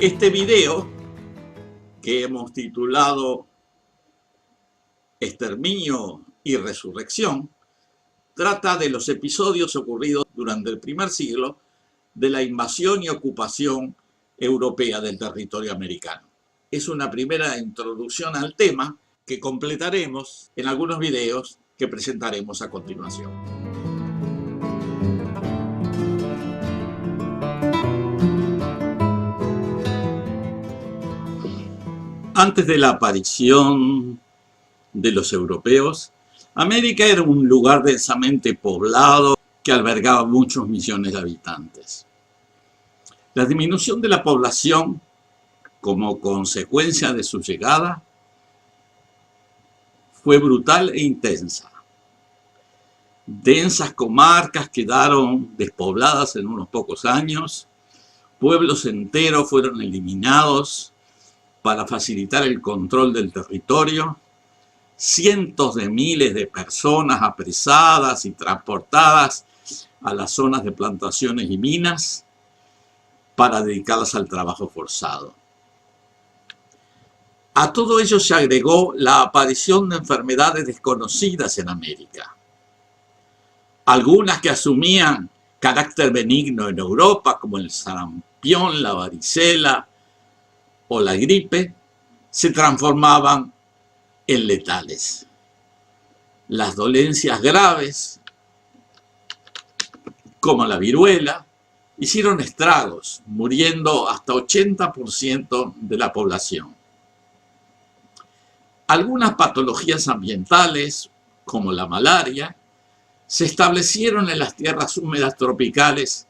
Este video, que hemos titulado Exterminio y Resurrección, trata de los episodios ocurridos durante el primer siglo de la invasión y ocupación europea del territorio americano. Es una primera introducción al tema que completaremos en algunos videos que presentaremos a continuación. Antes de la aparición de los europeos, América era un lugar densamente poblado que albergaba muchos millones de habitantes. La disminución de la población como consecuencia de su llegada fue brutal e intensa. Densas comarcas quedaron despobladas en unos pocos años, pueblos enteros fueron eliminados para facilitar el control del territorio, cientos de miles de personas apresadas y transportadas a las zonas de plantaciones y minas para dedicarlas al trabajo forzado. A todo ello se agregó la aparición de enfermedades desconocidas en América. Algunas que asumían carácter benigno en Europa, como el sarampión, la varicela o la gripe, se transformaban en letales. Las dolencias graves, como la viruela, hicieron estragos, muriendo hasta 80% de la población. Algunas patologías ambientales, como la malaria, se establecieron en las tierras húmedas tropicales,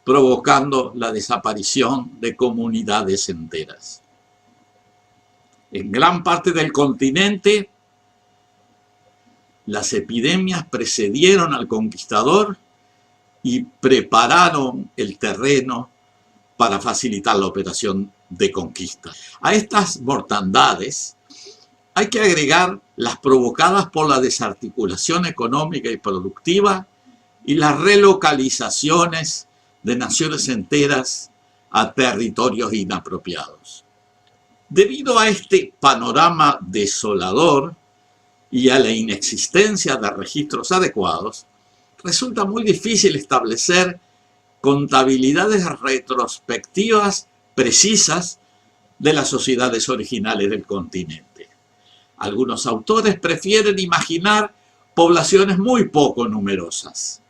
provocando la desaparición de comunidades enteras. En gran parte del continente, las epidemias precedieron al conquistador y prepararon el terreno para facilitar la operación de conquista. A estas mortandades hay que agregar las provocadas por la desarticulación económica y productiva y las relocalizaciones de naciones enteras a territorios inapropiados. Debido a este panorama desolador y a la inexistencia de registros adecuados, resulta muy difícil establecer contabilidades retrospectivas precisas de las sociedades originales del continente. Algunos autores prefieren imaginar poblaciones muy poco numerosas,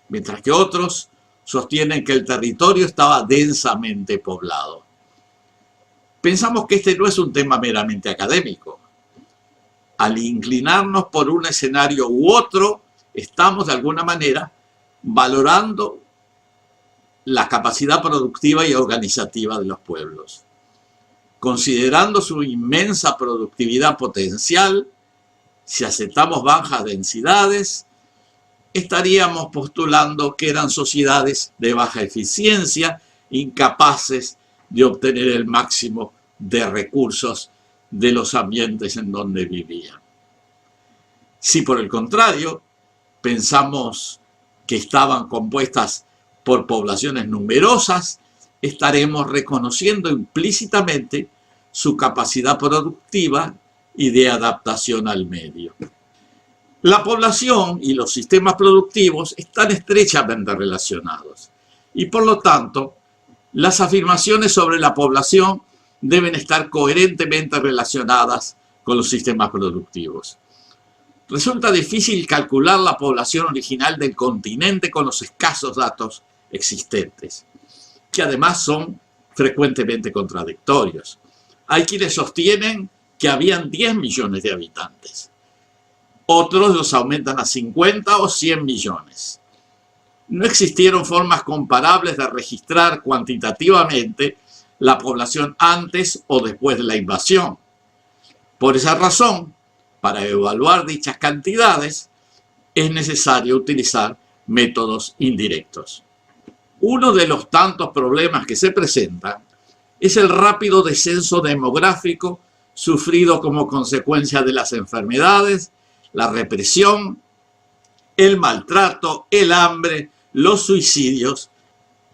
mientras que otros sostienen que el territorio estaba densamente poblado. Pensamos que este no es un tema meramente académico. Al inclinarnos por un escenario u otro, estamos de alguna manera valorando la capacidad productiva y organizativa de los pueblos. Considerando su inmensa productividad potencial, si aceptamos bajas densidades, estaríamos postulando que eran sociedades de baja eficiencia, incapaces de obtener el máximo de recursos de los ambientes en donde vivían. Si por el contrario pensamos que estaban compuestas por poblaciones numerosas, estaremos reconociendo implícitamente su capacidad productiva y de adaptación al medio. La población y los sistemas productivos están estrechamente relacionados y por lo tanto las afirmaciones sobre la población deben estar coherentemente relacionadas con los sistemas productivos. Resulta difícil calcular la población original del continente con los escasos datos existentes, que además son frecuentemente contradictorios. Hay quienes sostienen que habían 10 millones de habitantes. Otros los aumentan a 50 o 100 millones. No existieron formas comparables de registrar cuantitativamente la población antes o después de la invasión. Por esa razón, para evaluar dichas cantidades, es necesario utilizar métodos indirectos. Uno de los tantos problemas que se presentan es el rápido descenso demográfico sufrido como consecuencia de las enfermedades, la represión, el maltrato, el hambre, los suicidios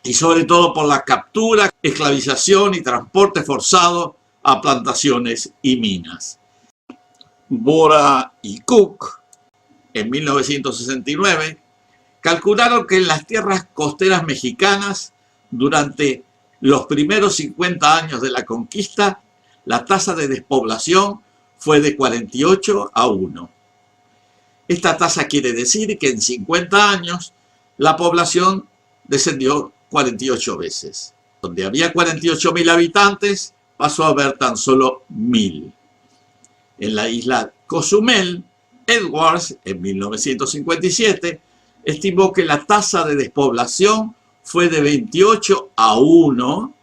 y sobre todo por la captura, esclavización y transporte forzado a plantaciones y minas. Bora y Cook, en 1969, calcularon que en las tierras costeras mexicanas, durante los primeros 50 años de la conquista, la tasa de despoblación fue de 48 a 1. Esta tasa quiere decir que en 50 años la población descendió 48 veces. Donde había 48.000 habitantes, pasó a haber tan solo 1.000. En la isla Cozumel, Edwards, en 1957, estimó que la tasa de despoblación fue de 28 a 1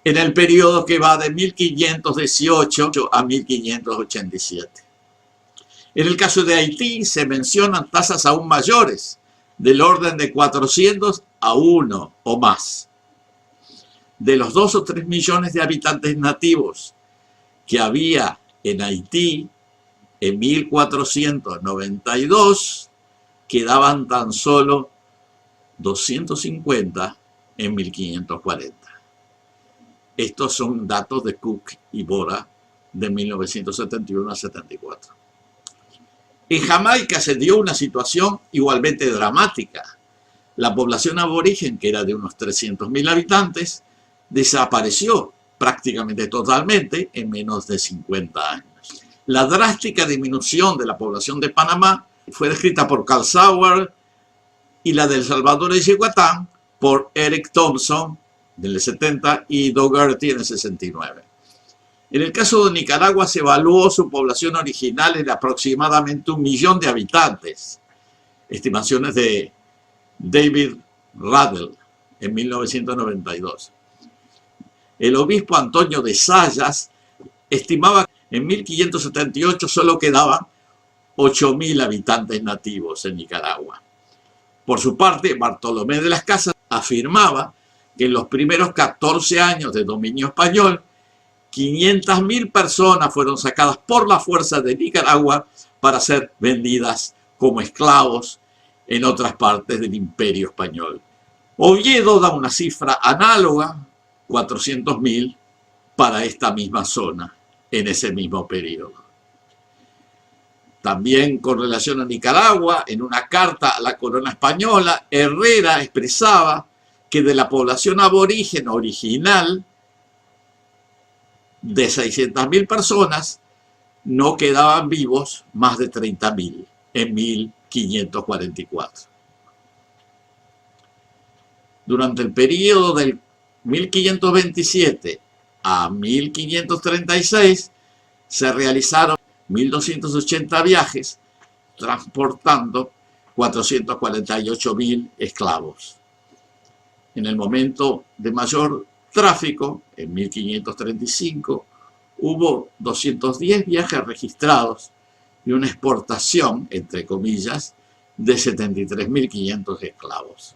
en el periodo que va de 1518 a 1587. En el caso de Haití se mencionan tasas aún mayores, del orden de 400 a 1 o más. De los 2 o 3 millones de habitantes nativos que había en Haití en 1492, quedaban tan solo 250 en 1540. Estos son datos de Cook y Bora de 1971 a 74. En Jamaica se dio una situación igualmente dramática. La población aborigen, que era de unos 300.000 habitantes, desapareció prácticamente totalmente en menos de 50 años. La drástica disminución de la población de Panamá fue descrita por Carl Sauer y la de El Salvador y Yucatán por Eric Thompson en el 70 y Dougherty en el 69. En el caso de Nicaragua se evaluó su población original en aproximadamente 1 millón de habitantes. Estimaciones de David Radel en 1992. El obispo Antonio de Sayas estimaba que en 1578 solo quedaban 8.000 habitantes nativos en Nicaragua. Por su parte, Bartolomé de las Casas afirmaba que en los primeros 14 años de dominio español, 500.000 personas fueron sacadas por la fuerza de Nicaragua para ser vendidas como esclavos en otras partes del Imperio Español. Oviedo da una cifra análoga, 400.000, para esta misma zona en ese mismo periodo. También con relación a Nicaragua, en una carta a la corona española, Herrera expresaba que de la población aborigen original de 600.000 personas, no quedaban vivos más de 30.000 en 1544. Durante el periodo del 1527 a 1536 se realizaron 1.280 viajes transportando 448.000 esclavos. En el momento de mayor tráfico, en 1535, hubo 210 viajes registrados y una exportación, entre comillas, de 73.500 esclavos.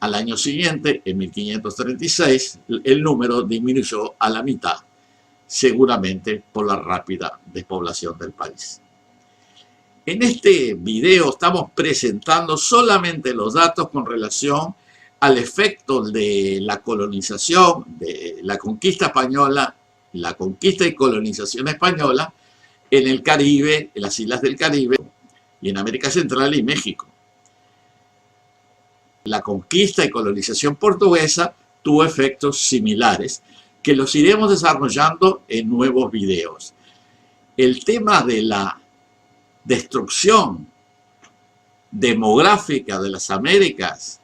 Al año siguiente, en 1536, el número disminuyó a la mitad, seguramente por la rápida despoblación del país. En este video estamos presentando solamente los datos con relación al efecto de la colonización, de la conquista española, la conquista y colonización española en el Caribe, en las islas del Caribe y en América Central y México. La conquista y colonización portuguesa tuvo efectos similares que los iremos desarrollando en nuevos videos. El tema de la destrucción demográfica de las Américas,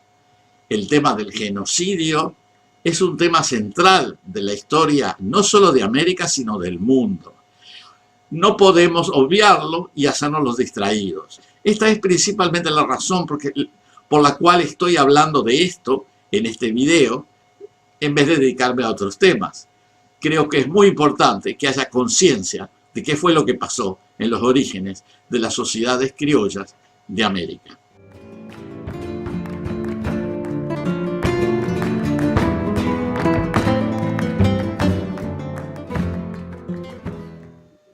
el tema del genocidio, es un tema central de la historia no solo de América, sino del mundo. No podemos obviarlo y hacernos los distraídos. Esta es principalmente la razón por la cual estoy hablando de esto en este video, en vez de dedicarme a otros temas. Creo que es muy importante que haya conciencia de qué fue lo que pasó en los orígenes de las sociedades criollas de América.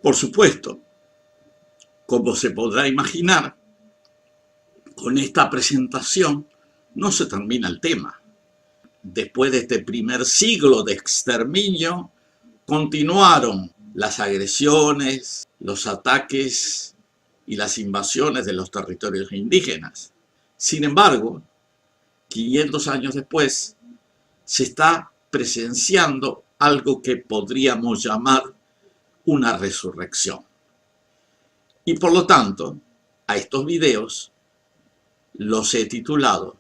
Por supuesto, como se podrá imaginar, con esta presentación no se termina el tema. Después de este primer siglo de exterminio, continuaron las agresiones, los ataques y las invasiones de los territorios indígenas. Sin embargo, 500 años después, se está presenciando algo que podríamos llamar una resurrección. Y por lo tanto, a estos videos los he titulado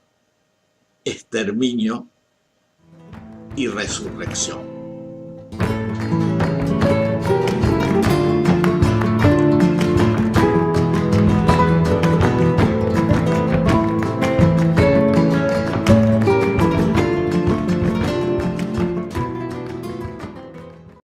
Exterminio y Resurrección.